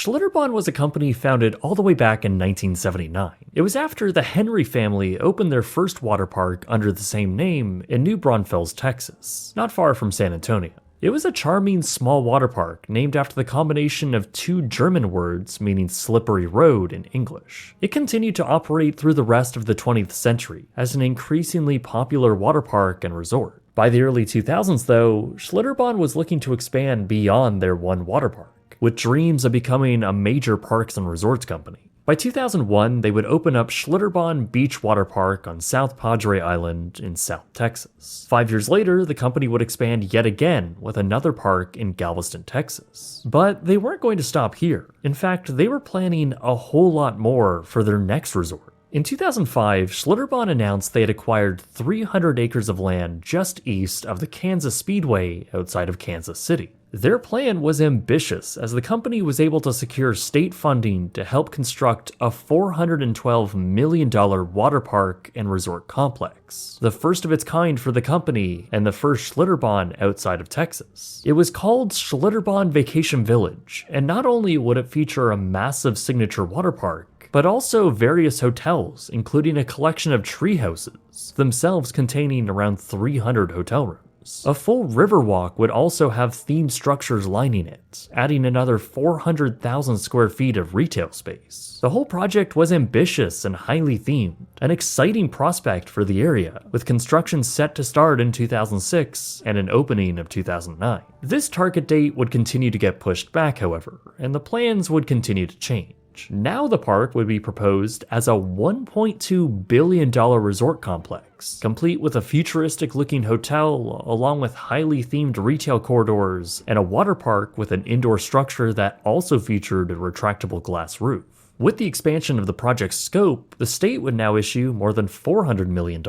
Schlitterbahn was a company founded all the way back in 1979. It was after the Henry family opened their first water park under the same name in New Braunfels, Texas, not far from San Antonio. It was a charming small water park named after the combination of two German words meaning slippery road in English. It continued to operate through the rest of the 20th century as an increasingly popular water park and resort. By the early 2000s though, Schlitterbahn was looking to expand beyond their one water park, with dreams of becoming a major parks and resorts company. By 2001, they would open up Schlitterbahn Beach Water Park on South Padre Island in South Texas. 5 years later, the company would expand yet again with another park in Galveston, Texas. But they weren't going to stop here. In fact, they were planning a whole lot more for their next resort. In 2005, Schlitterbahn announced they had acquired 300 acres of land just east of the Kansas Speedway outside of Kansas City. Their plan was ambitious as the company was able to secure state funding to help construct a $412 million water park and resort complex, the first of its kind for the company and the first Schlitterbahn outside of Texas. It was called Schlitterbahn Vacation Village, and not only would it feature a massive signature water park, but also various hotels, including a collection of tree houses, themselves containing around 300 hotel rooms. A full river walk would also have themed structures lining it, adding another 400,000 square feet of retail space. The whole project was ambitious and highly themed, an exciting prospect for the area, with construction set to start in 2006 and an opening of 2009. This target date would continue to get pushed back, however, and the plans would continue to change. Now the park would be proposed as a $1.2 billion resort complex, complete with a futuristic-looking hotel along with highly themed retail corridors and a water park with an indoor structure that also featured a retractable glass roof. With the expansion of the project's scope, the state would now issue more than $400 million,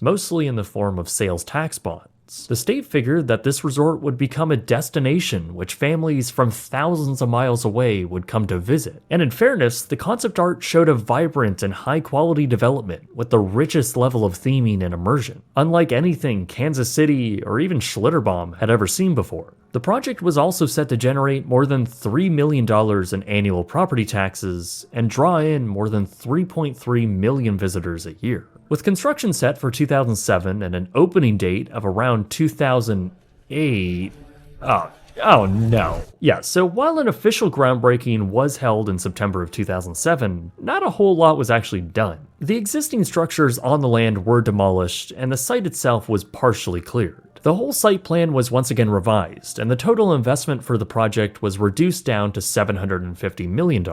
mostly in the form of sales tax bonds. The state figured that this resort would become a destination which families from thousands of miles away would come to visit. And in fairness, the concept art showed a vibrant and high-quality development with the richest level of theming and immersion, unlike anything Kansas City or even Schlitterbahn had ever seen before. The project was also set to generate more than $3 million in annual property taxes and draw in more than 3.3 million visitors a year. With construction set for 2007 and an opening date of around 2008, oh no. Yeah, so while an official groundbreaking was held in September of 2007, not a whole lot was actually done. The existing structures on the land were demolished and the site itself was partially cleared. The whole site plan was once again revised, and the total investment for the project was reduced down to $750 million,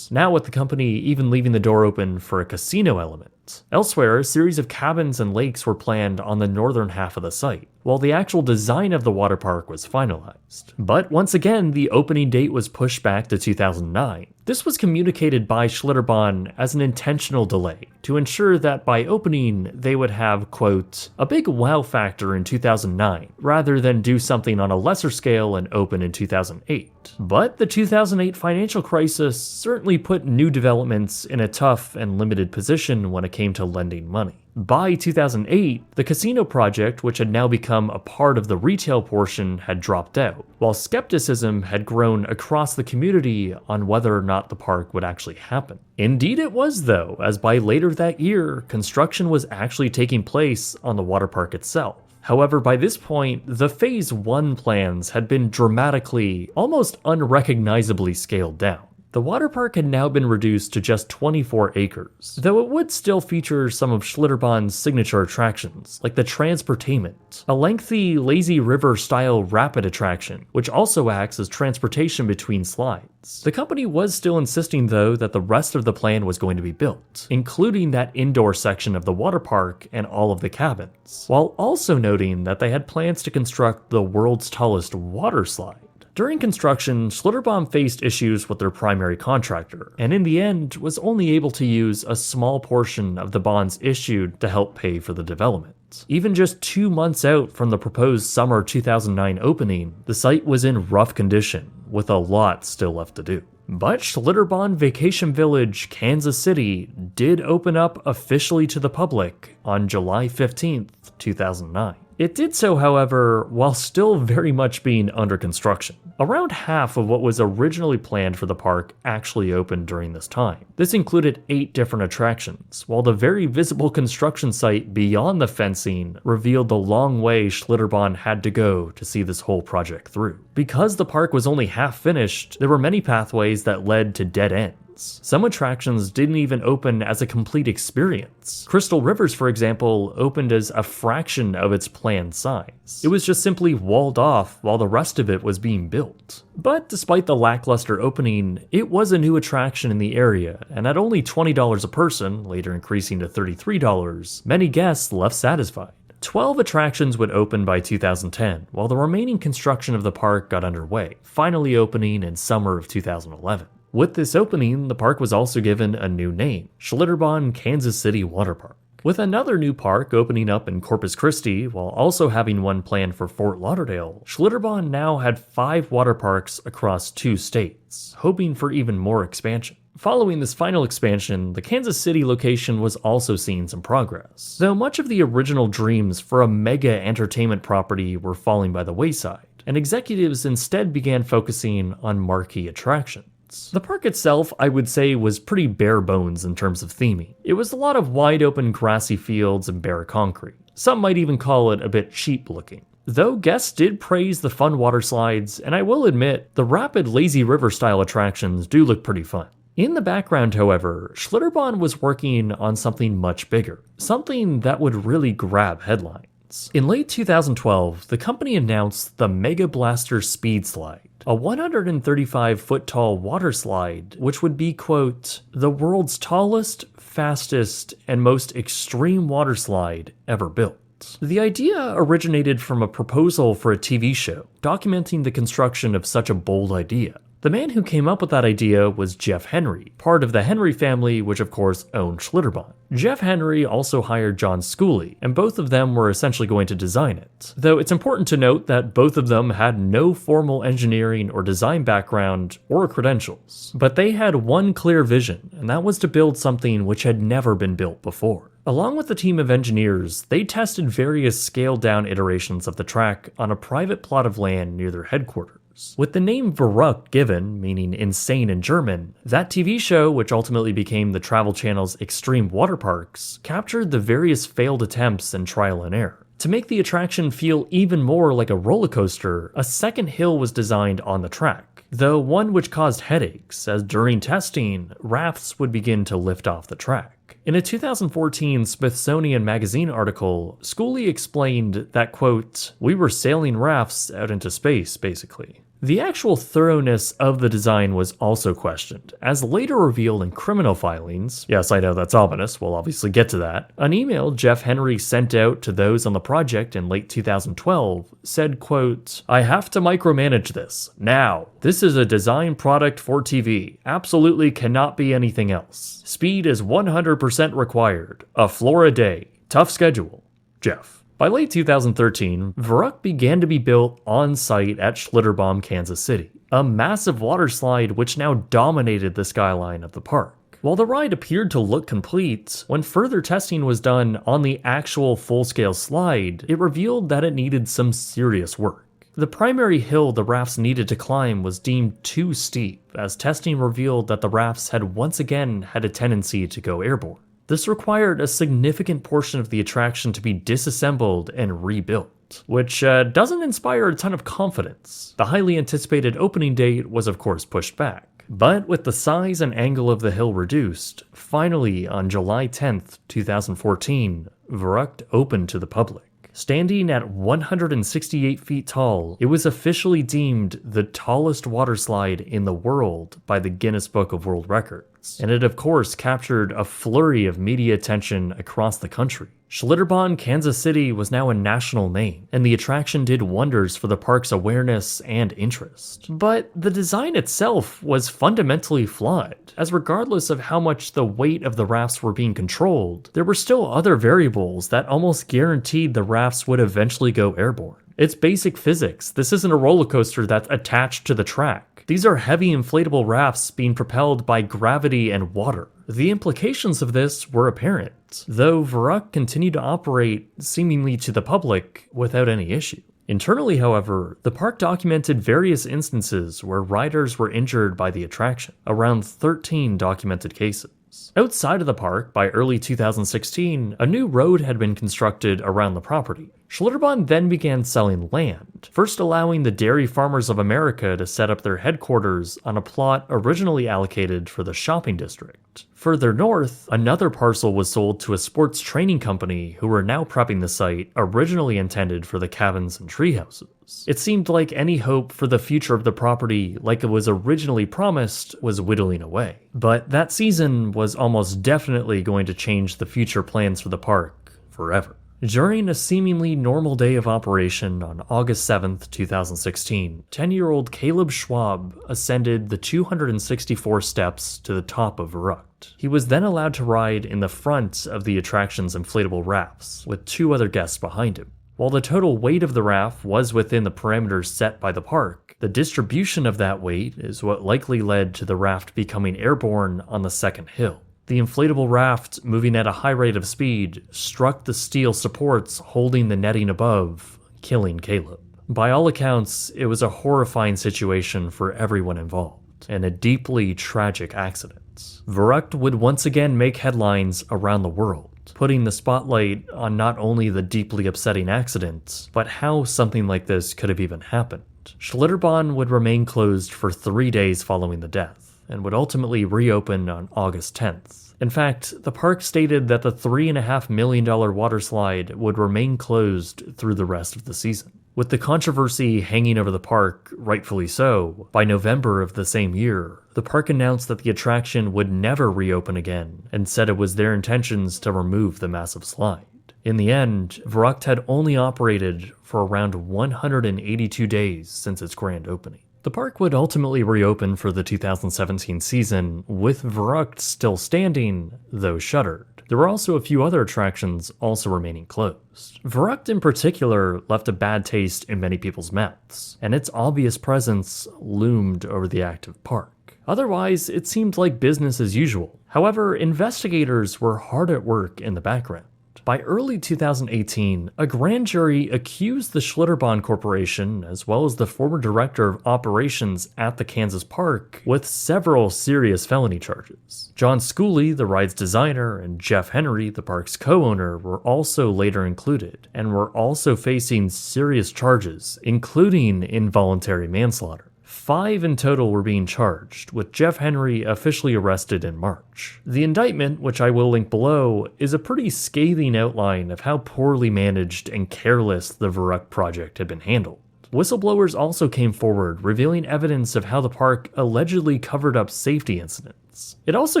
now with the company even leaving the door open for a casino element. Elsewhere, a series of cabins and lakes were planned on the northern half of the site, while the actual design of the water park was finalized. But once again, the opening date was pushed back to 2009. This was communicated by Schlitterbahn as an intentional delay to ensure that by opening, they would have, quote, a big wow factor in 2009, rather than do something on a lesser scale and open in 2008. But the 2008 financial crisis certainly put new developments in a tough and limited position when it came to lending money. By 2008, the casino project, which had now become a part of the retail portion, had dropped out, while skepticism had grown across the community on whether or not the park would actually happen. Indeed it was though, as by later that year, construction was actually taking place on the water park itself. However, by this point, the Phase 1 plans had been dramatically, almost unrecognizably scaled down. The water park had now been reduced to just 24 acres, though it would still feature some of Schlitterbahn's signature attractions, like the Transportainment, a lengthy, lazy river-style rapid attraction, which also acts as transportation between slides. The company was still insisting, though, that the rest of the plan was going to be built, including that indoor section of the water park and all of the cabins, while also noting that they had plans to construct the world's tallest water slide. During construction, Schlitterbahn faced issues with their primary contractor, and in the end was only able to use a small portion of the bonds issued to help pay for the development. Even just 2 months out from the proposed summer 2009 opening, the site was in rough condition, with a lot still left to do. But Schlitterbahn Vacation Village, Kansas City did open up officially to the public on July 15th, 2009. It did so, however, while still very much being under construction. Around half of what was originally planned for the park actually opened during this time. This included 8 different attractions, while the very visible construction site beyond the fencing revealed the long way Schlitterbahn had to go to see this whole project through. Because the park was only half finished, there were many pathways that led to dead ends. Some attractions didn't even open as a complete experience. Crystal Rivers, for example, opened as a fraction of its planned size. It was just simply walled off while the rest of it was being built. But despite the lackluster opening, it was a new attraction in the area, and at only $20 a person, later increasing to $33, many guests left satisfied. 12 attractions would open by 2010, while the remaining construction of the park got underway, finally opening in summer of 2011. With this opening, the park was also given a new name, Schlitterbahn Kansas City Water Park. With another new park opening up in Corpus Christi, while also having one planned for Fort Lauderdale, Schlitterbahn now had 5 water parks across 2 states, hoping for even more expansion. Following this final expansion, the Kansas City location was also seeing some progress, though much of the original dreams for a mega entertainment property were falling by the wayside, and executives instead began focusing on marquee attractions. The park itself, I would say, was pretty bare bones in terms of theming. It was a lot of wide open grassy fields and bare concrete. Some might even call it a bit cheap looking. Though guests did praise the fun water slides, and I will admit, the rapid lazy river style attractions do look pretty fun. In the background, however, Schlitterbahn was working on something much bigger, something that would really grab headlines. In late 2012, the company announced the Mega Blaster Speed Slide, a 135-foot tall water slide which would be, quote, the world's tallest, fastest, and most extreme water slide ever built. The idea originated from a proposal for a TV show, documenting the construction of such a bold idea. The man who came up with that idea was Jeff Henry, part of the Henry family, which of course owned Schlitterbahn. Jeff Henry also hired John Schooley, and both of them were essentially going to design it. Though it's important to note that both of them had no formal engineering or design background or credentials. But they had one clear vision, and that was to build something which had never been built before. Along with the team of engineers, they tested various scaled-down iterations of the track on a private plot of land near their headquarters. With the name Verrückt given, meaning insane in German, that TV show, which ultimately became the Travel Channel's Extreme Water Parks, captured the various failed attempts and trial and error. To make the attraction feel even more like a roller coaster, a second hill was designed on the track, though one which caused headaches, as during testing, rafts would begin to lift off the track. In a 2014 Smithsonian Magazine article, Schooley explained that, quote, we were sailing rafts out into space, basically. The actual thoroughness of the design was also questioned, as later revealed in criminal filings. Yes, I know that's ominous, we'll obviously get to that. An email Jeff Henry sent out to those on the project in late 2012 said, quote, I have to micromanage this, now. This is a design product for TV, absolutely cannot be anything else. Speed is 100% required, a floor a day, tough schedule, Jeff. By late 2013, Verrückt began to be built on-site at Schlitterbahn Kansas City, a massive water slide which now dominated the skyline of the park. While the ride appeared to look complete, when further testing was done on the actual full-scale slide, it revealed that it needed some serious work. The primary hill the rafts needed to climb was deemed too steep, as testing revealed that the rafts had once again had a tendency to go airborne. This required a significant portion of the attraction to be disassembled and rebuilt, which doesn't inspire a ton of confidence. The highly anticipated opening date was of course pushed back, but with the size and angle of the hill reduced, finally on July 10th, 2014, Verrückt opened to the public. Standing at 168 feet tall, it was officially deemed the tallest water slide in the world by the Guinness Book of World Records, and it of course captured a flurry of media attention across the country. Schlitterbahn Kansas City was now a national name, and the attraction did wonders for the park's awareness and interest. But the design itself was fundamentally flawed, as regardless of how much the weight of the rafts were being controlled, there were still other variables that almost guaranteed the rafts would eventually go airborne. It's basic physics. This isn't a roller coaster that's attached to the track. These are heavy inflatable rafts being propelled by gravity and water. The implications of this were apparent, though Verrückt continued to operate seemingly to the public without any issue. Internally, however, the park documented various instances where riders were injured by the attraction, around 13 documented cases. Outside of the park, by early 2016, a new road had been constructed around the property. Schlitterbahn then began selling land, first allowing the Dairy Farmers of America to set up their headquarters on a plot originally allocated for the shopping district. Further north, another parcel was sold to a sports training company who were now prepping the site originally intended for the cabins and treehouses. It seemed like any hope for the future of the property, like it was originally promised, was whittling away. But that season was almost definitely going to change the future plans for the park forever. During a seemingly normal day of operation on August 7th, 2016, 10-year-old Caleb Schwab ascended the 264 steps to the top of Verrückt. He was then allowed to ride in the front of the attraction's inflatable rafts, with 2 other guests behind him. While the total weight of the raft was within the parameters set by the park, the distribution of that weight is what likely led to the raft becoming airborne on the second hill. The inflatable raft, moving at a high rate of speed, struck the steel supports holding the netting above, killing Caleb. By all accounts, it was a horrifying situation for everyone involved, and a deeply tragic accident. Verrückt would once again make headlines around the world, putting the spotlight on not only the deeply upsetting accident, but how something like this could have even happened. Schlitterbahn would remain closed for 3 days following the death, and would ultimately reopen on August 10th. In fact, the park stated that the $3.5 million waterslide would remain closed through the rest of the season. With the controversy hanging over the park, rightfully so, by November of the same year, the park announced that the attraction would never reopen again, and said it was their intentions to remove the massive slide. In the end, Verrückt had only operated for around 182 days since its grand opening. The park would ultimately reopen for the 2017 season, with Verrückt still standing, though shuttered. There were also a few other attractions also remaining closed. Verrückt in particular left a bad taste in many people's mouths, and its obvious presence loomed over the active park. Otherwise, it seemed like business as usual. However, investigators were hard at work in the background. By early 2018, a grand jury accused the Schlitterbahn Corporation, as well as the former director of operations at the Kansas Park, with several serious felony charges. John Schooley, the ride's designer, and Jeff Henry, the park's co-owner, were also later included, and were also facing serious charges, including involuntary manslaughter. 5 in total were being charged, with Jeff Henry officially arrested in March. The indictment, which I will link below, is a pretty scathing outline of how poorly managed and careless the Verrückt project had been handled. Whistleblowers also came forward, revealing evidence of how the park allegedly covered up safety incidents. It also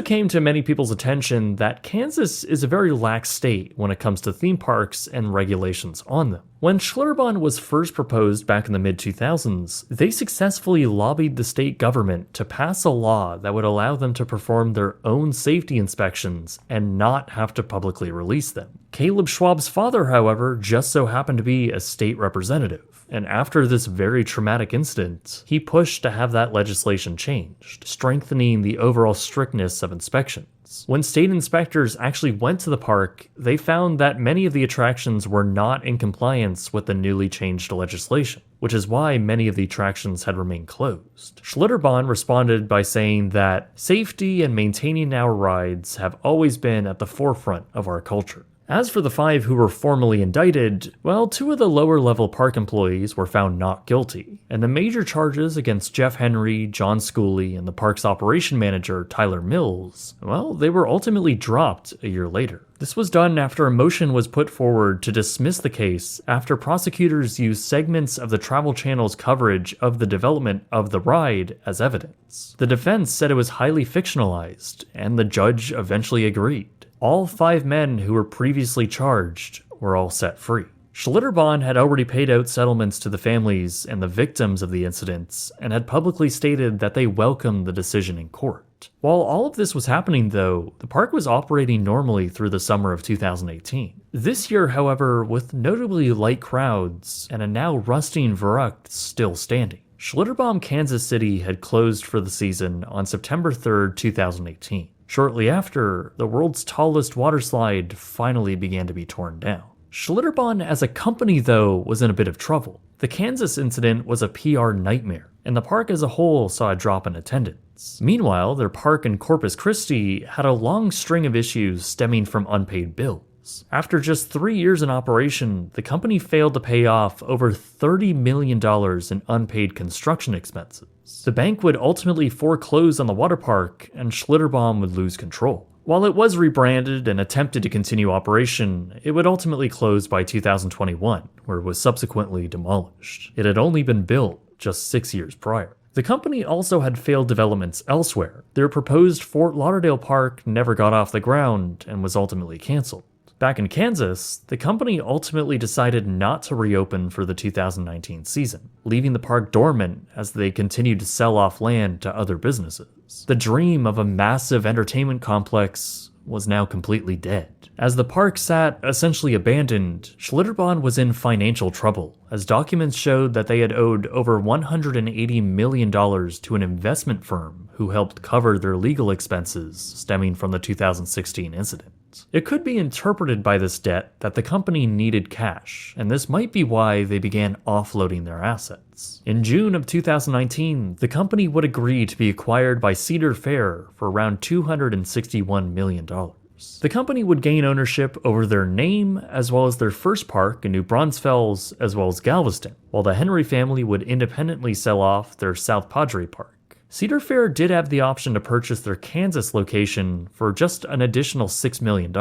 came to many people's attention that Kansas is a very lax state when it comes to theme parks and regulations on them. When Schlitterbahn was first proposed back in the mid-2000s, they successfully lobbied the state government to pass a law that would allow them to perform their own safety inspections and not have to publicly release them. Caleb Schwab's father, however, just so happened to be a state representative. And after this very traumatic incident, he pushed to have that legislation changed, strengthening the overall strictness of inspections. When state inspectors actually went to the park, they found that many of the attractions were not in compliance with the newly changed legislation, which is why many of the attractions had remained closed. Schlitterbahn responded by saying that safety and maintaining our rides have always been at the forefront of our culture. As for the 5 who were formally indicted, well, 2 of the lower-level park employees were found not guilty, and the major charges against Jeff Henry, John Schooley, and the park's operation manager, Tyler Mills, well, they were ultimately dropped a year later. This was done after a motion was put forward to dismiss the case after prosecutors used segments of the Travel Channel's coverage of the development of the ride as evidence. The defense said it was highly fictionalized, and the judge eventually agreed. All 5 men who were previously charged were all set free. Schlitterbahn had already paid out settlements to the families and the victims of the incidents and had publicly stated that they welcomed the decision in court. While all of this was happening though, the park was operating normally through the summer of 2018. This year, however, with notably light crowds and a now rusting Verrückt still standing. Schlitterbahn Kansas City had closed for the season on September 3rd, 2018. Shortly after, the world's tallest waterslide finally began to be torn down. Schlitterbahn as a company, though, was in a bit of trouble. The Kansas incident was a PR nightmare, and the park as a whole saw a drop in attendance. Meanwhile, their park in Corpus Christi had a long string of issues stemming from unpaid bills. After just 3 years in operation, the company failed to pay off over $30 million in unpaid construction expenses. The bank would ultimately foreclose on the water park, and Schlitterbahn would lose control. While it was rebranded and attempted to continue operation, it would ultimately close by 2021, where it was subsequently demolished. It had only been built just 6 years prior. The company also had failed developments elsewhere. Their proposed Fort Lauderdale park never got off the ground and was ultimately canceled. Back in Kansas, the company ultimately decided not to reopen for the 2019 season, leaving the park dormant as they continued to sell off land to other businesses. The dream of a massive entertainment complex was now completely dead. As the park sat essentially abandoned, Schlitterbahn was in financial trouble, as documents showed that they had owed over $180 million to an investment firm who helped cover their legal expenses stemming from the 2016 incident. It could be interpreted by this debt that the company needed cash, and this might be why they began offloading their assets. In June of 2019, the company would agree to be acquired by Cedar Fair for around $261 million. The company would gain ownership over their name, as well as their first park in New Braunfels, as well as Galveston, while the Henry family would independently sell off their South Padre Park. Cedar Fair did have the option to purchase their Kansas location for just an additional $6 million,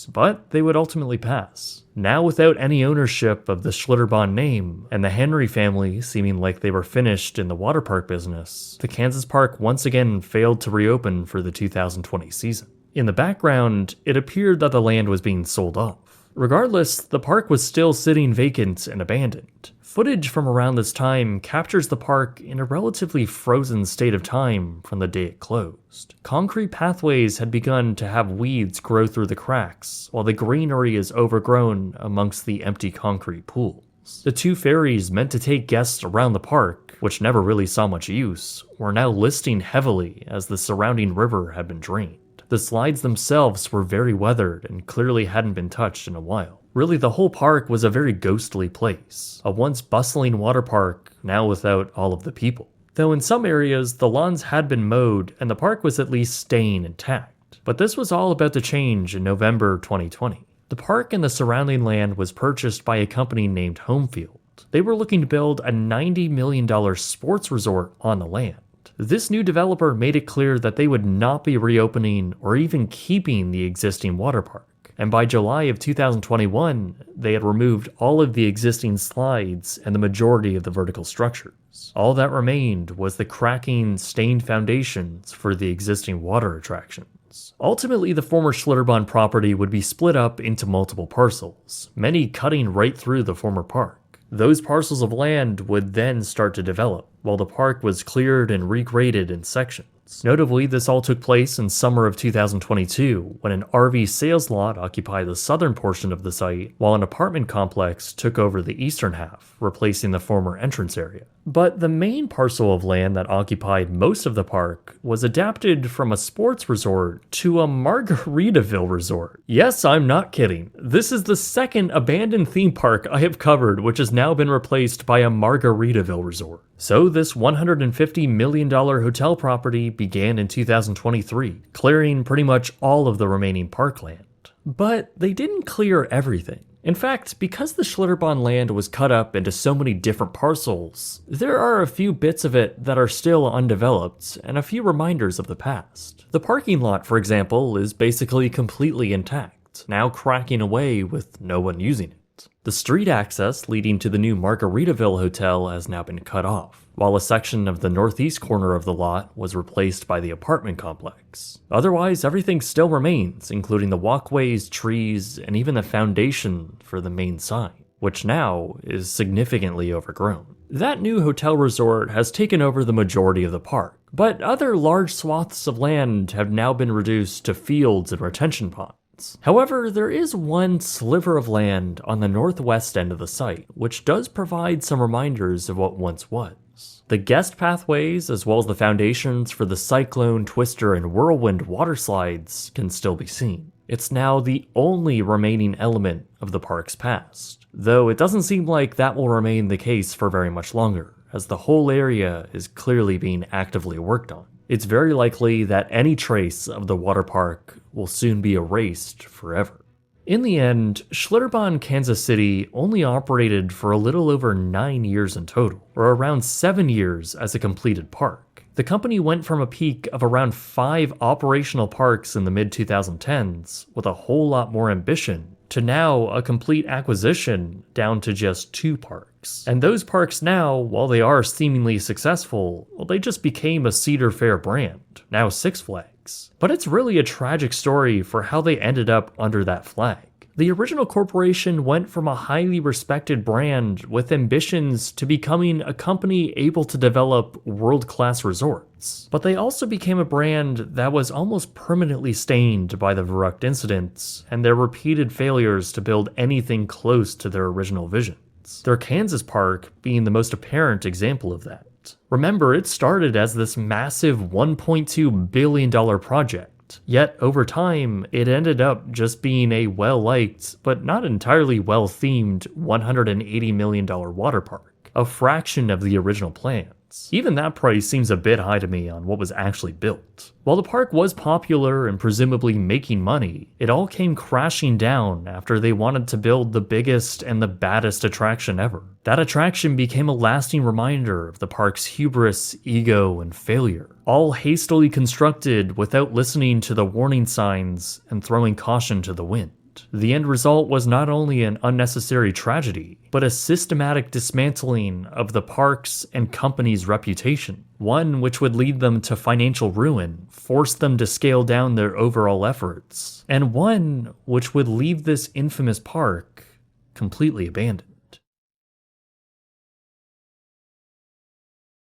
but they would ultimately pass. Now without any ownership of the Schlitterbahn name, and the Henry family seeming like they were finished in the water park business, the Kansas park once again failed to reopen for the 2020 season. In the background, it appeared that the land was being sold off. Regardless, the park was still sitting vacant and abandoned. Footage from around this time captures the park in a relatively frozen state of time from the day it closed. Concrete pathways had begun to have weeds grow through the cracks, while the greenery is overgrown amongst the empty concrete pools. The two ferries meant to take guests around the park, which never really saw much use, were now listing heavily as the surrounding river had been drained. The slides themselves were very weathered and clearly hadn't been touched in a while. Really, the whole park was a very ghostly place, a once bustling water park, now without all of the people. Though in some areas, the lawns had been mowed and the park was at least staying intact. But this was all about to change in November 2020. The park and the surrounding land was purchased by a company named Homefield. They were looking to build a $90 million sports resort on the land. This new developer made it clear that they would not be reopening or even keeping the existing water park. And by July of 2021, they had removed all of the existing slides and the majority of the vertical structures. All that remained was the cracking, stained foundations for the existing water attractions. Ultimately, the former Schlitterbahn property would be split up into multiple parcels, many cutting right through the former park. Those parcels of land would then start to develop, while the park was cleared and regraded in sections. Notably, this all took place in summer of 2022, when an RV sales lot occupied the southern portion of the site, while an apartment complex took over the eastern half, replacing the former entrance area. But the main parcel of land that occupied most of the park was adapted from a sports resort to a Margaritaville resort. Yes, I'm not kidding. This is the second abandoned theme park I have covered which has now been replaced by a Margaritaville resort. So this $150 million hotel property began in 2023, clearing pretty much all of the remaining parkland. But they didn't clear everything. In fact, because the Schlitterbahn land was cut up into so many different parcels, there are a few bits of it that are still undeveloped and a few reminders of the past. The parking lot, for example, is basically completely intact, now cracking away with no one using it. The street access leading to the new Margaritaville Hotel has now been cut off, while a section of the northeast corner of the lot was replaced by the apartment complex. Otherwise, everything still remains, including the walkways, trees, and even the foundation for the main sign. which now is significantly overgrown. That new hotel resort has taken over the majority of the park, but other large swaths of land have now been reduced to fields and retention ponds. However, there is one sliver of land on the northwest end of the site, which does provide some reminders of what once was. The guest pathways, as well as the foundations for the Cyclone, Twister, and Whirlwind water slides can still be seen. It's now the only remaining element of the park's past, though it doesn't seem like that will remain the case for very much longer, as the whole area is clearly being actively worked on. It's very likely that any trace of the water park will soon be erased forever. In the end, Schlitterbahn Kansas City only operated for a little over 9 years in total, or around 7 years as a completed park. The company went from a peak of around 5 operational parks in the mid-2010s, with a whole lot more ambition, to now a complete acquisition down to just 2 parks. And those parks now, while they are seemingly successful, well, they just became a Cedar Fair brand, now Six Flags. But it's really a tragic story for how they ended up under that flag. The original corporation went from a highly respected brand with ambitions to becoming a company able to develop world-class resorts. But they also became a brand that was almost permanently stained by the Verrückt incidents and their repeated failures to build anything close to their original visions. Their Kansas park being the most apparent example of that. Remember, it started as this massive $1.2 billion project. Yet, over time, it ended up just being a well-liked, but not entirely well-themed $180 million water park, a fraction of the original plans. Even that price seems a bit high to me on what was actually built. While the park was popular and presumably making money, it all came crashing down after they wanted to build the biggest and the baddest attraction ever. That attraction became a lasting reminder of the park's hubris, ego, and failure, all hastily constructed without listening to the warning signs and throwing caution to the wind. The end result was not only an unnecessary tragedy, but a systematic dismantling of the park's and company's reputation, one which would lead them to financial ruin, force them to scale down their overall efforts, and one which would leave this infamous park completely abandoned.